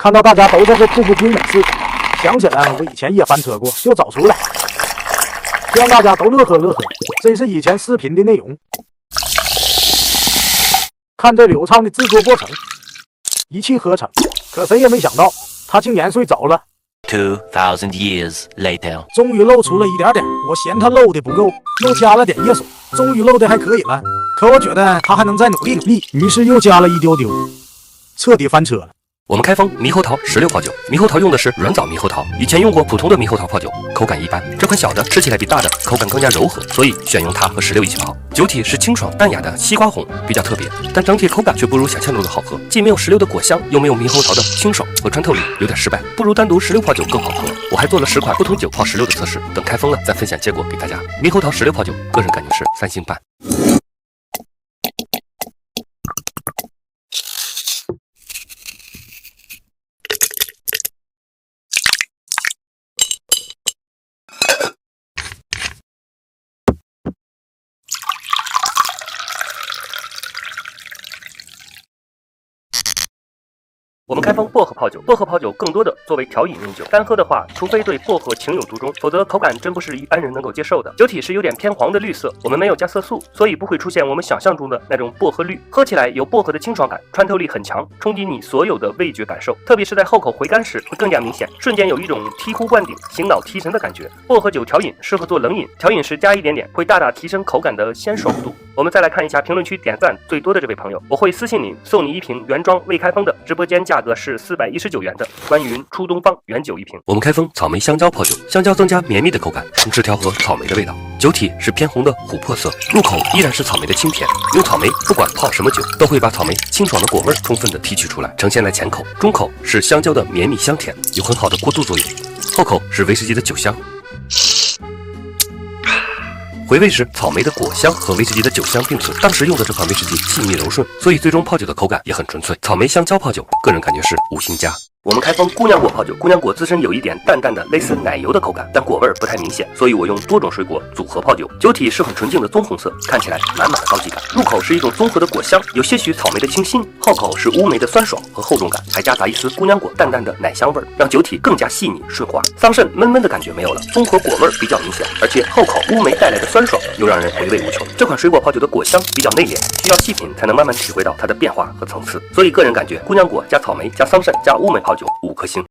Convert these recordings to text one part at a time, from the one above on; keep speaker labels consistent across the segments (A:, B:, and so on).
A: 看到大家都在这步步追美式，想起来我以前也翻车过，就找出来，让大家都乐呵乐呵。这是以前视频的内容。看这流畅的制作过程，一气呵成。可谁也没想到，他竟然睡着了。
B: 2000 years later，
A: 终于露出了一点点，我嫌他露的不够，又加了点液水，终于露的还可以了。可我觉得他还能再努力努力，于是又加了一丢丢，彻底翻车了。
C: 我们开封猕猴桃16泡酒，猕猴桃用的是软枣猕猴桃，以前用过普通的猕猴桃泡酒，口感一般。这款小的吃起来比大的口感更加柔和，所以选用它和16一起泡。酒体是清爽淡雅的西瓜红，比较特别，但整体口感却不如想象中的好喝，既没有16的果香，又没有猕猴桃的清爽和穿透力，有点失败，不如单独16泡酒更好喝。我还做了10款不同酒泡16的测试，等开封了再分享结果给大家。猕猴桃16泡酒，个人感觉是3星半。我们开封薄荷泡酒，薄荷泡酒更多的作为调饮用酒，单喝的话，除非对薄荷情有独钟，否则口感真不是一般人能够接受的。酒体是有点偏黄的绿色，我们没有加色素，所以不会出现我们想象中的那种薄荷绿。喝起来有薄荷的清爽感，穿透力很强，冲击你所有的味觉感受，特别是在后口回甘时会更加明显，瞬间有一种醍醐灌顶、醒脑提神的感觉。薄荷酒调饮适合做冷饮，调饮时加一点点，会大大提升口感的鲜爽度。我们再来看一下评论区点赞最多的这位朋友，我会私信您送你一瓶原装未开封的，直播间价格是419元的关云初东方原酒一瓶。我们开封草莓香蕉泡酒，香蕉增加绵密的口感，同时调和草莓的味道。酒体是偏红的琥珀色，入口依然是草莓的清甜。用草莓不管泡什么酒，都会把草莓清爽的果味充分的提取出来，呈现在前口。中口是香蕉的绵密香甜，有很好的过渡作用。后口是威士忌的酒香。回味时，草莓的果香和威士忌的酒香并存。当时用的这款威士忌细腻柔顺，所以最终泡酒的口感也很纯粹。草莓香蕉泡酒，个人感觉是5星加。我们开封姑娘果泡酒，姑娘果自身有一点淡淡的类似奶油的口感，但果味不太明显，所以我用多种水果组合泡酒。酒体是很纯净的棕红色，看起来满满的高级感。入口是一种综合的果香，有些许草莓的清新，后口是乌梅的酸爽和厚重感，还夹杂一丝姑娘果淡淡的奶香味，让酒体更加细腻顺滑。桑葚闷闷的感觉没有了，综合果味比较明显，而且后口乌梅带来的酸爽又让人回味无穷。这款水果泡酒的果香比较内敛，需要细品才能慢慢体会到它的变化和层次，所以个人感觉姑娘果加草莓加桑葚加乌梅泡酒5颗星。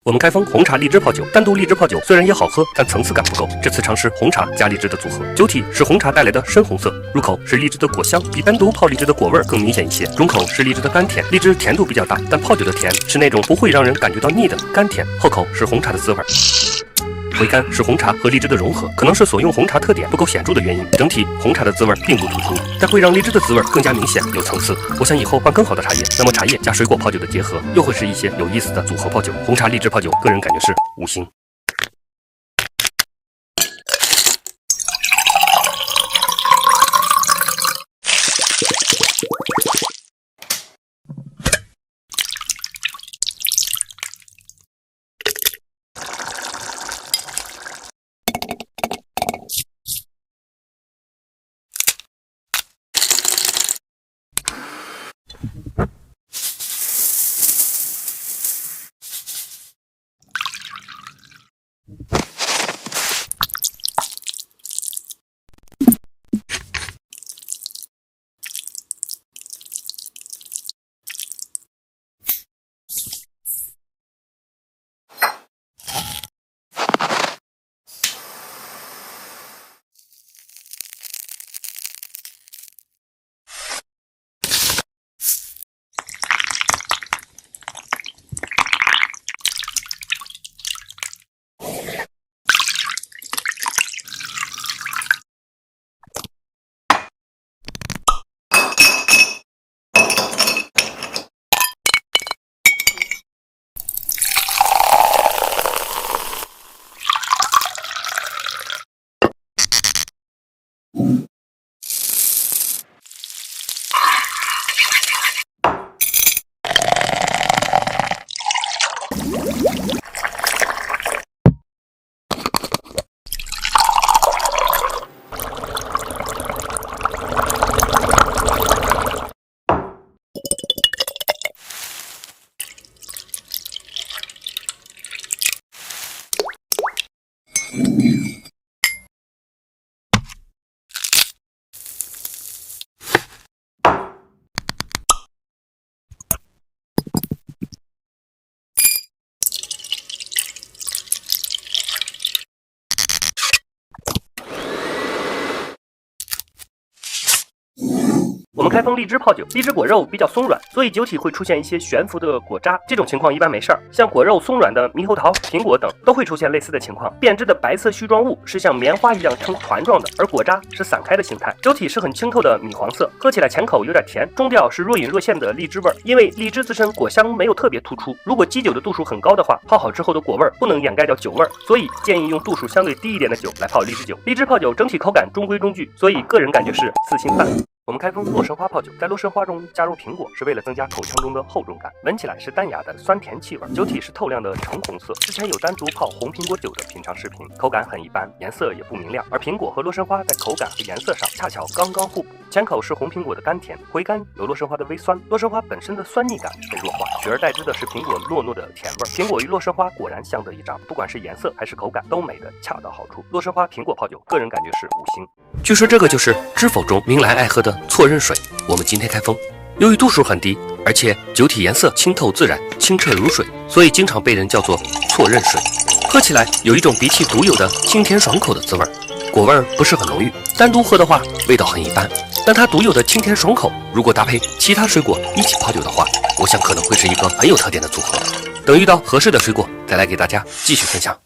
C: 我们开封红茶荔枝泡酒，单独荔枝泡酒虽然也好喝，但层次感不够。这次尝试红茶加荔枝的组合，酒体是红茶带来的深红色，入口是荔枝的果香，比单独泡荔枝的果味更明显一些。中口是荔枝的甘甜，荔枝甜度比较大，但泡酒的甜是那种不会让人感觉到腻的甘甜。后口是红茶的滋味。回甘是红茶和荔枝的融合，可能是所用红茶特点不够显著的原因，整体红茶的滋味并不突出，但会让荔枝的滋味更加明显有层次。我想以后换更好的茶叶，那么茶叶加水果泡酒的结合，又会是一些有意思的组合泡酒。红茶荔枝泡酒，个人感觉是5星。们开封荔枝泡酒，荔枝果肉比较松软，所以酒体会出现一些悬浮的果渣，这种情况一般没事儿。像果肉松软的猕猴桃、苹果等都会出现类似的情况。变质的白色絮状物是像棉花一样呈团状的，而果渣是散开的形态。酒体是很清透的米黄色，喝起来前口有点甜，中调是若隐若现的荔枝味儿。因为荔枝自身果香没有特别突出，如果基酒的度数很高的话，泡好之后的果味儿不能掩盖掉酒味儿，所以建议用度数相对低一点的酒来泡荔枝酒。荔枝泡酒整体口感中规中矩，所以个人感觉是4星半。我们开封洛神花泡酒，在洛神花中加入苹果，是为了增加口腔中的厚重感，闻起来是淡雅的酸甜气味。酒体是透亮的橙红色，之前有单独泡红苹果酒的品尝视频，口感很一般，颜色也不明亮。而苹果和洛神花在口感和颜色上恰巧刚刚互补。前口是红苹果的甘甜，回甘有洛神花的微酸，洛神花本身的酸腻感被弱化，取而代之的是苹果糯糯的甜味。苹果与洛神花果然相得益彰，不管是颜色还是口感都美得恰到好处。洛神花苹果泡酒，个人感觉是5星。
D: 据说这个就是知否中明来爱喝的错认水。我们今天开封，由于度数很低，而且酒体颜色清透自然、清澈如水，所以经常被人叫做错认水。喝起来有一种鼻涕独有的清甜爽口的滋味，果味不是很浓郁，单独喝的话味道很一般。但它独有的清甜爽口，如果搭配其他水果一起泡酒的话，我想可能会是一个很有特点的组合。等遇到合适的水果，再来给大家继续分享。